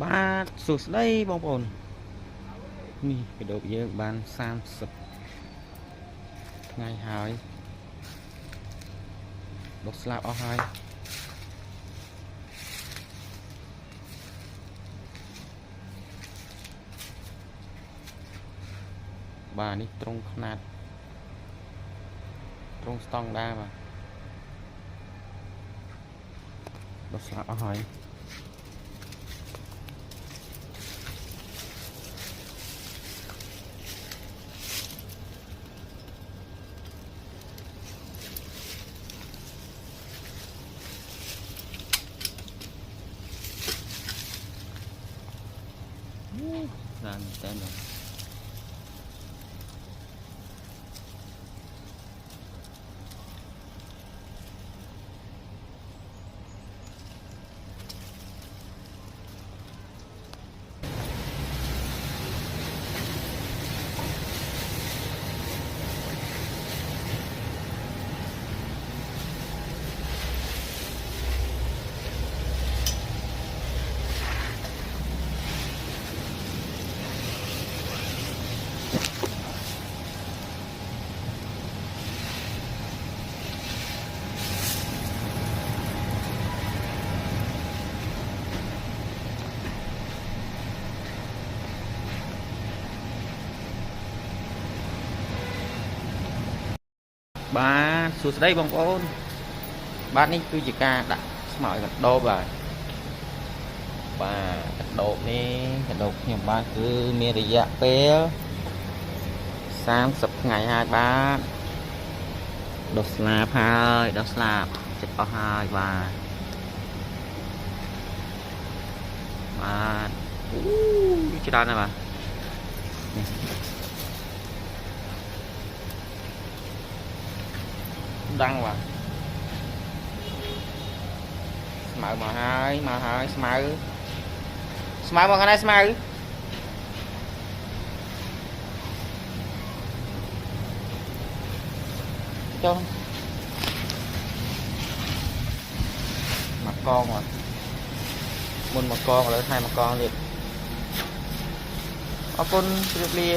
បាទសួស្តីបងប្អូននេះបដូរយើងបាន30ថ្ងៃហើយដុសស្លាប់អស់ហើយបាទនេះត្រង់ຂະຫນາດត្រង់ស្តង់ដាបាទដុសស្លាប់អស់ហើយបានតែនបាទសួស្តីបងប្អូនបាទនេះគឺជាការដាក់ស្មៅកដោបបាទកដោបនេះកដោបខ្ញុំបាទគឺមានរយៈពេល30ថ្ងៃហើយបាទដុសស្លាបហើយដុសស្លាបចិត្តអស់ហើយបាទអូច្រើនហើយបាទดังว่ะស្មៅមកហើយស្មៅមកខាងណាស្មៅចុះមកកងមកមុនមកកងឥឡូវថែមកកងទៀតអរគុណជម្រាបលា